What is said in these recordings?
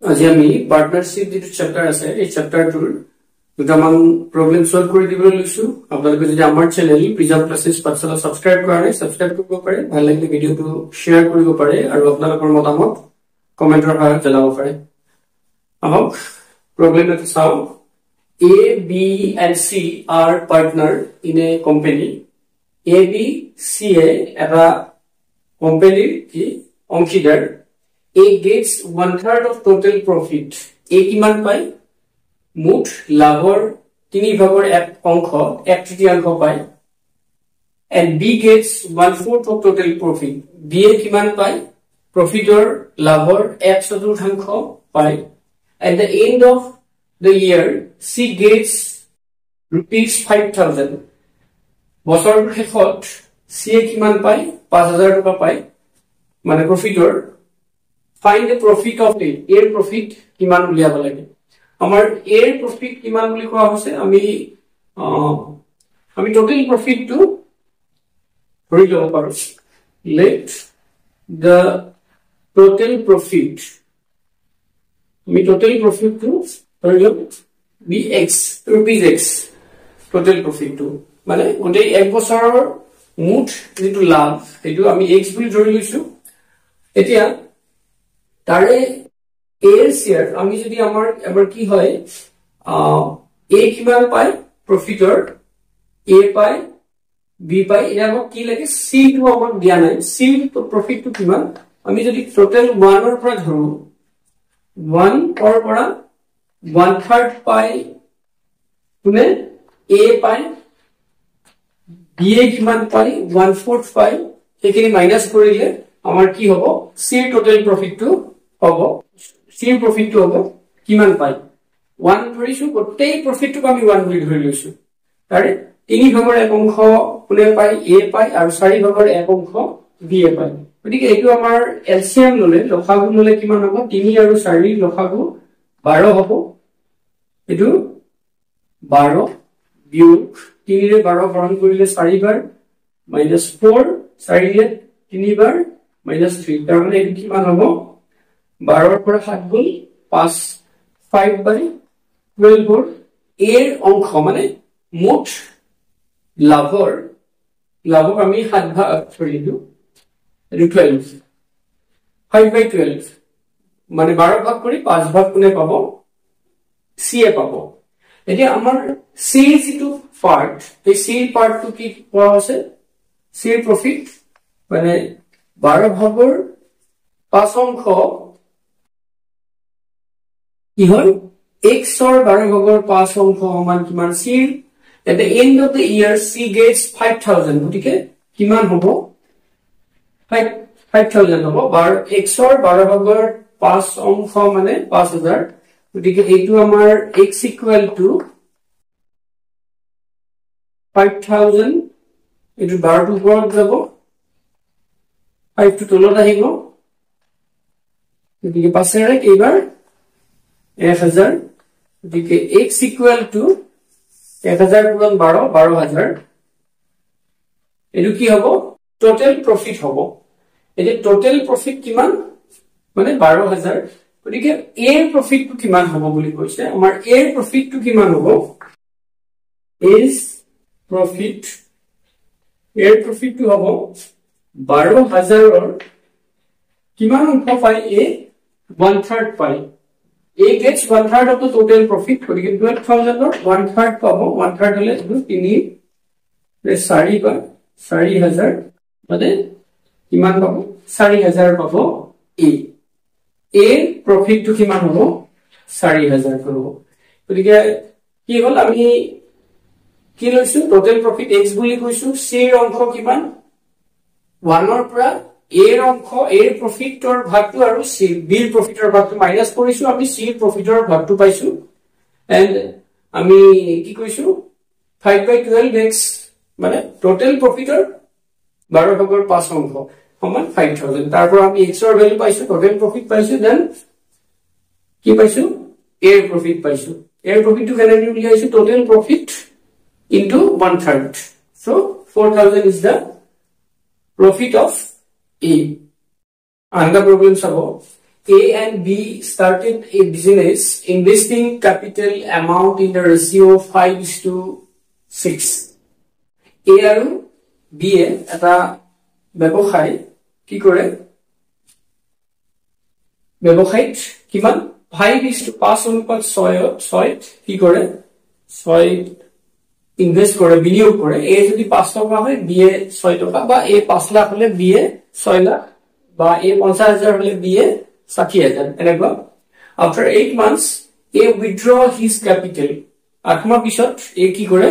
আজি আমি পাৰ্টনাৰশ্বিপ যেটো চেপ্টাৰ আছে এই চেপ্টাৰটোৰ দুটামান প্ৰবলেম সলভ কৰি দিবলৈ লৈছো আপোনালোকে যদি আমাৰ চেনেল প্ৰিজাৰ্ভ ক্লাसेছ পাঠশালা সাবস্ক্ৰাইব কৰা নাই সাবস্ক্ৰাইব কৰিব পাৰে ভাল লাগিলে ভিডিওটো শেয়াৰ কৰিব পাৰে আৰু আপোনালোকৰ মতামত কমেন্টৰ সহায়ত জনাব পাৰে আহক প্ৰবলেম এটা চাও A, B and C are partner in a company A, B, C এটা কোম্পানীৰ কি অংশীদাৰ A gets 1/3 of total profit. A কিমান পায় মুঠ লাভৰ 3 ভাগৰ 1 অংশ 1/3 পায় and B gets 1/4 of total profit. B কিমান পায় প্ৰফিটৰ লাভৰ 1/4 পায় at the end of the year C gets rupees 5,000. বছৰৰ শেষত C কিমান পায় 5,000 টকা পায় মানে প্ৰফিটৰ Find the profit of A. A profit কিমান উলিয়াব লাগে আমাৰ A profit কিমান বুলি কোৱা হৈছে আমি total profit টো ধৰি লব পাৰো let the total profit আমি total profit টো ধৰি লম Bx rupees x total profit টো মানে ওই এক বছৰৰ মুঠ যেটো লাভ এটো আমি x বুলি ধৰি লৈছো এতিয়া তাৰে A শেয়াৰ আমি যদি আমাৰ কি হয় A কিমান পায় প্ৰফিটৰ A পায় B পায় এটা আমাক কি লাগে C টো আমাক দিয়া নাই C টো প্ৰফিট টো কিমান আমি যদি টোটাল 1 ৰ পৰা ধৰো 1 অৰ পৰা 1/3 পায় কোনে A পায় B কিমান পায় 1/4 পায় এখিনি মাইনাস কৰিলে আমাৰ কি হ'ব C টোটাল প্ৰফিট টো হ'ব C প্ৰফিট টো হ'ব কিমান পায় 1 ধৰিছো গোটেই প্ৰফিট টো আমি 1 বুলি ধৰি লৈছো তাৰে 3 ভাগৰ 1 অংশ কোনে পায় A পায় আৰু 4 ভাগৰ 1 অংশ B পায় গতিকে এইটো আমাৰ এলসিএম ললে লসাগু ললে কিমান হ'ব 3 আৰু 4 লসাগু 12 হ'ব এটো 12 বিয়োগ 3 ৰে 12 হৰণ কৰিলে 4 বাৰ -4 4 ৰে 3 বাৰ -3 তাৰ মানে এইটো কিমান হ'ব 12 পৰা 7 গুণ 5 5/12 এৰ অংশ মানে মোট লাভৰ আমি 7 ভাগ কৰি দিও এটো 12 5/12 মানে 12 ভাগ কৰি 5 ভাগ কোনে পাব C এ পাব এতিয়া আমাৰ C যেটো পাৰ্ট এই C পাৰ্ট টো কি কোৱা আছে C প্ৰফিট মানে 12 ভাগৰ 5 অংশ কি হল x or 12 ভাগৰ 5 অংশ সমান কিমান C at the end of the year C gets 5,000 গটিকে কিমান হ'ব 5,000 হ'ব x or 12 ভাগৰ 5 অংশ মানে 5,000 গটিকে এইটো আমাৰ x equal to 5,000 এইটো 12 টো ওপৰত যাব 5 টো তলত আহিব গটিকে পাছেৰে এইবাৰ 1000 গটিকে x equal to 1000 গুণন 12 12000 এটো কি হ'ব টোটাল প্ৰফিট হ'ব এতে টোটাল প্ৰফিট কিমান মানে 12000 গটিকে A প্ৰফিট টো কিমান হ'ব বুলি কৈছে আমাৰ A প্ৰফিট টো কিমান হ'ব is profit A প্ৰফিট টো হ'ব 12000 ৰ কিমান অংশ পায় A 1/3 পায় A gets 1/3 of the total profit গটিকে 12000 ৰ 1/3 পাব 1/3 হলে 3 ৰে 4 বা 4000 মানে কিমান পাব 4000 পাব A প্ৰফিট টো কিমান হ'ব 4000 হ'ব গটিকে কি হ'ল আমি কি লৈছো টোটাল প্ৰফিট x বুলি কৈছো C ৰ অংশ কিমান 1 ৰ পৰা A ৰ অংশ A ৰ প্ৰফিটৰ ভাগটো আৰু C B ৰ প্ৰফিটৰ ভাগটো মাইনাস কৰিছো আমি C ৰ প্ৰফিটৰ ভাগটো পাইছো এন্ড আমি কি কৈছো 5/12 x মানে টোটাল প্ৰফিটৰ 12 ভাগৰ 5 অংশ সমান 5,000 তাৰ পৰা আমি x ৰ ভ্যালু পাইছো টোটাল প্ৰফিট পাইছো দেন কি পাইছো A ৰ প্ৰফিট পাইছো A ৰ প্ৰফিটটো কেনেকৈ উলিয়াইছো total profit into 1/3 so 4,000 is the profit of A another problem sabo A and B started a business investing capital amount in the ratio 5:6. A আৰু B এটা ব্যৱসায় কি কৰে ব্যৱসায়ত কিমান 5:5:6 কি কৰে 6 ইনভেস্ট কৰে বিনিয়োগ কৰে A যদি 5 টকা হয় B 6 টকা বা A 5 লাখ হলে B 6 লাখ বা A 50,000 হলে B 60,000 এনেকুৱা after 8 months A withdraw his capital 8 মাহ পিছত A কি কৰে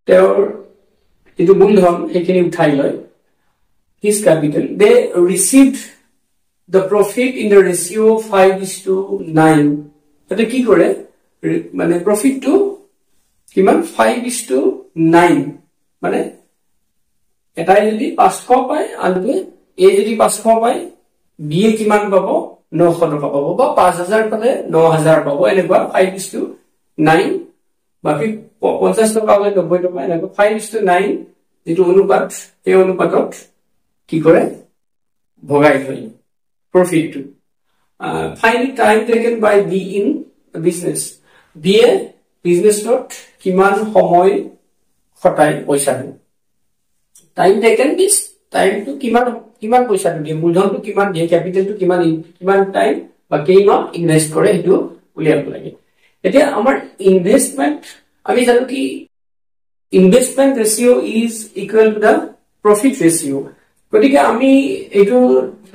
তেওঁৰ এটো মূলধন এখিনি উঠাই লয় his capital they received the profit in the ratio 5:9 এটা কি কৰে মানে profit to কিমান 5:9 মানে এটা যদি 500 পায় আনটো A যদি 500 পায় B কিমান পাব 900 টকা পাব বা 5000 পালে 9000 পাব এনেকুৱা 5:9 বাকি 50 টকা হলে 90 টকা এনেকুৱা 5:9 যেটো অনুপাত এই অনুপাতত কি কৰে ভগাই থয় profit to find time taken by B in the business B business not kiman সময় খটাই পয়সা time taken means time to kiman পয়সা দিয়ে মূলধন to কিমান দিয়ে ক্যাপিটাল to কিমান টাইম বা কেইমাহ ইনভেস্ট কৰে হেতু উলিয়াব লাগে এতিয়া আমাৰ ইনভেস্টমেন্ট আমি জানো কি investment ratio is equal to the profit ratio গতিকে আমি এটো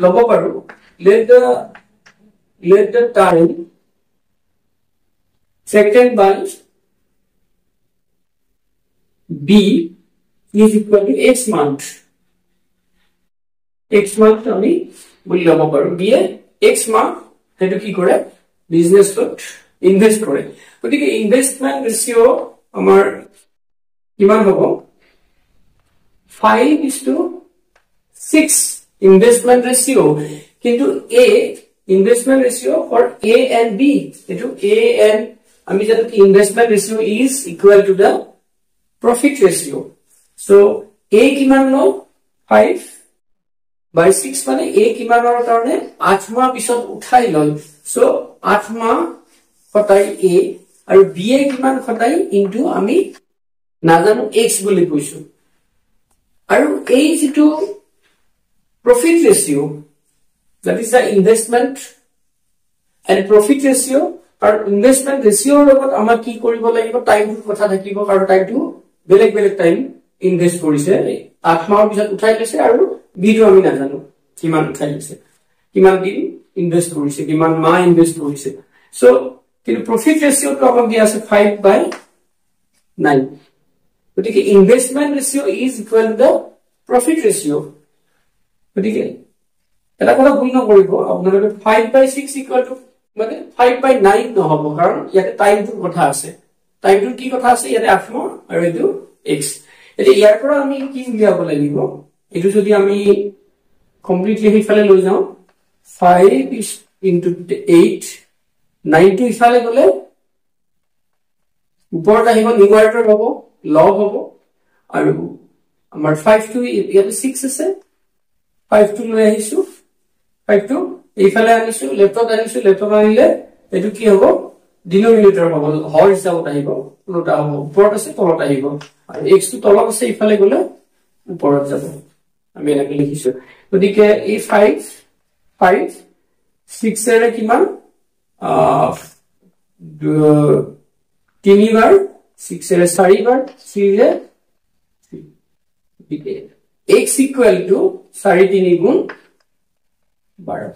লব পাৰো let the time taken by B is equal to X month আমি বলি লব পাৰো B X month হেতু কি কৰে বিজনেছত ইনভেস্ট কৰে গতিকে ইনভেস্টমেন্ট ৰেশিও আমাৰ কিমান হ'ব 5:6 investment ratio কিন্তু A investment ratio for A and B etu A and ami janu ki investment ratio is equal to the profit ratio so A kiman lo 5/6 mane A kimanor karone 8 mah pisot uthai loy so 8 mah khotai A aru B kiman khotai into ami najanu X boli koisu aru A jitu profit ratio that is the investment and profit ratio or investment ratio লগত আমাৰ কি কৰিব লাগিব time to কথা থাকিব আৰু time to বেলেগ time invest কৰিছে 8 মাহৰ পিছত উঠাই লৈছে আৰু বিটো আমি নাজানো কিমান উঠাই লৈছে কিমান দিন ইনভেস্ট কৰিছে কিমান মাহ ইনভেস্ট কৰিছে সো কিন্তু প্ৰফিট ৰেশিও তো আমাক দিয়া আছে 5/9 গতিকে investment ratio is equal to the profit ratio গতিকে এটা কথা ভুল নকৰিব আপোনালোকে 5/6 ইকুৱেল টু মানে 5/9 নহব কাৰণ ইয়াতে টাইমটোৰ কথা আছে টাইমটোৰ কি কথা আছে ইয়াতে 8 মাহ আৰু এটো x এতিয়া ইয়াৰ পৰা আমি কি উলিয়াব লাগিব এটো যদি আমি কমপ্লিটলি হিফালে লৈ যাও 5 into 8 9 to ইফালে গলে উপৰত আহিব নিউমাৰেটৰ হ'ব লগ হ'ব আৰু আমাৰ 5 to ইয়াতে 6 আছে 5 to লৈ আহিছো 5 to ইফালে আনিছো লেফটত আনিলে এটো কি হ'ব ডিনোমিনেটৰ হ'ব হৰ হিচাপত আহিব উল্টা হ'ব উপৰত আছে তলত আহিব আৰু x to তলত আছে ইফালে গলে উপৰত যাব আমি এনেকৈ লিখিছো গতিকে এই 5 6 এৰে কিমান 3 বাৰ 6 এৰে 4 বাৰ 3 এৰে x equal to 4 গুণ 12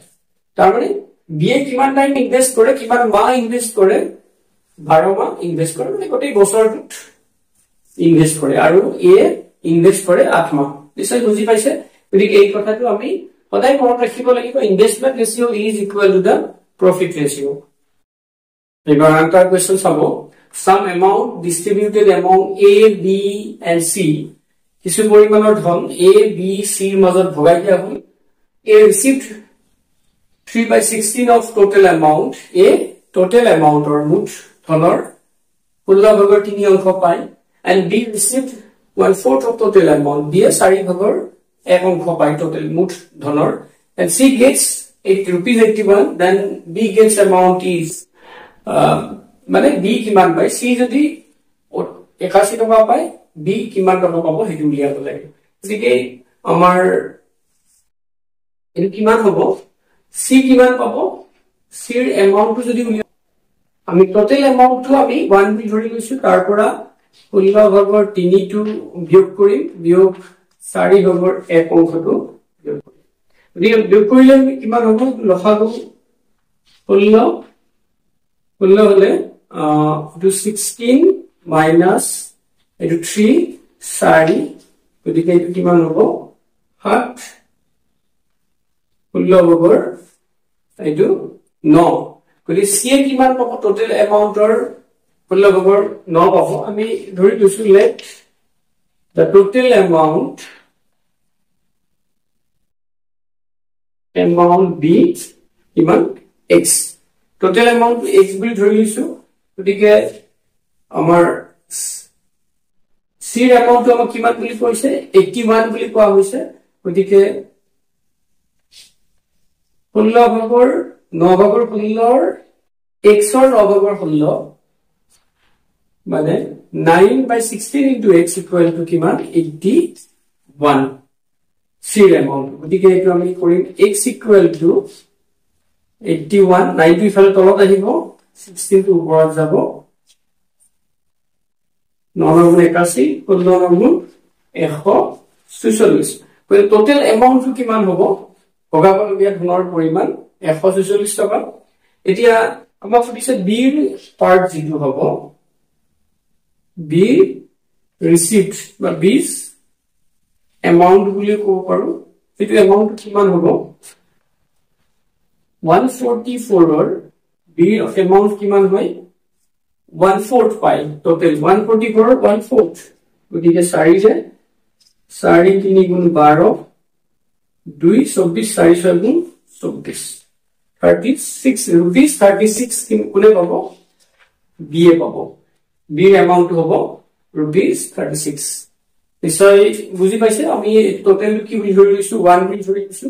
তাৰ মানে বিয়ে কিমান টাইম ইনভেস্ট কৰে কিমান মাহ ইনভেস্ট কৰে 12 মাহ ইনভেস্ট কৰে মানে গোটেই বছৰটোত ইনভেস্ট কৰে আৰু এ ইনভেস্ট কৰে 8 মাহ নিশ্চয় বুজি পাইছে গতিকে এই কথাটো আমি সদায় মনত ৰাখিব লাগিব investment ratio is equal to the profit ratio এবাৰ আনটাৰ কোৱেশ্চন চাব some amount distributed among A B and C কিছু পৰিমাণৰ ধন A B C ৰ মাজত ভগাই দিয়া হ'ল A received 3/16 of total amount A total amount or মুঠ ধনৰ 16 ভাগৰ 3 অংশ পায় and B received 1/4 of total amount B 4 ভাগৰ 1 অংশ পায় total মুঠ ধনৰ and C gets rupees 81, then B gets amount is মানে B কিমান পায়, C যদি 81 টকা পায়, B কিমান টকা পাব সেইটো উলিয়াব লাগে। গতিকে আমাৰ এটো কিমান হ'ব, C কিমান পাব, C ৰ এমাউন্টটো যদি উলিয়াব, আমি টোটাল এমাউন্টটো আমি 1 বুলি ধৰি লৈছো, তাৰ পৰা 16/3 টো বিয়োগ কৰিম, বিয়োগ 4/1 অংশটো বিয়োগ কৰিম। গতিকে বিয়োগ কৰিলে কিমান হ'ব, লসাগু 16 হলে এটো 16 মাইনাস এটো 3 4, গতিকে এটো কিমান হ'ব 7, 16 এটো 9। গতিকে সি কিমান পাব, টোটাল এমাউন্টৰ 16/9 পাব। আমি ধৰি লৈছো let the total amount be কিমান x, টোটাল এমাউন্ট x বুলি ধৰি লৈছো। গতিকে আমাৰ c ৰ এমাউন্টটো আমাক কিমান বুলি কৈছে, 81 বুলি কোৱা হৈছে। গতিকে 16/9/16 x ৰ 9/16 মানে 9/16 into x equal to কিমান 81 c ৰ এমাউন্ট। গতিকে এইটো আমি কৰিম x equal to 81, 9 টো ইফালে তলত আহিব, 16 টো ওপৰত যাব, 9×81 16×146। গতিকে টোটাল এমাউন্টটো কিমান হ'ব, ভগাবলগীয়া ধনৰ পৰিমাণ 146 টকা। এতিয়া আমাক সুধিছে বি ৰ পাৰ্ট যিটো হ'ব, বি ৰিসিভড বা বিজ এমাউন্ট বুলি ক'ব পাৰো। সেইটো এমাউন্ট কিমান হ'ব, 144 ৰ বি এমাউন্ট কিমান হয়, 1/4 পাই, টোটাল 144 ৰ 1/4। গতিকে 4 যায়, 4 3 গুণ 12, 2 24, 4 6 গুণ 24, 36 rupees 36 কোনে পাব, বি এ পাব। বি ৰ এমাউন্ট হ'ব rupees 36। নিশ্চয় বুজি পাইছে, আমি টোটাল কি বুলি ধৰি লৈছো, 1 বুলি ধৰি লৈছো।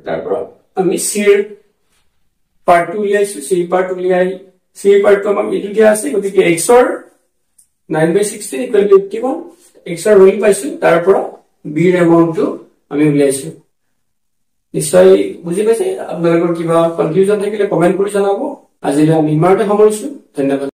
তাৰ পৰা আমি সি ৰ পাৰ্টটো উলিয়াইছো, সি পাৰ্ট উলিয়াই সি পাৰ্টটো আমাক এইটো দিয়া আছে। গতিকে x ৰ 9/16 equal to 81, x ৰ ভ্যালু পাইছো, তাৰ পৰা বি ৰ এমাউন্টটো আমি উলিয়াইছো। নিশ্চয় বুজি পাইছে। আপোনালোকৰ কিবা কনফিউজন থাকিলে কমেন্ট কৰি জনাব। আজিলৈ আমি ইমানতে সামৰিছো, ধন্যবাদ।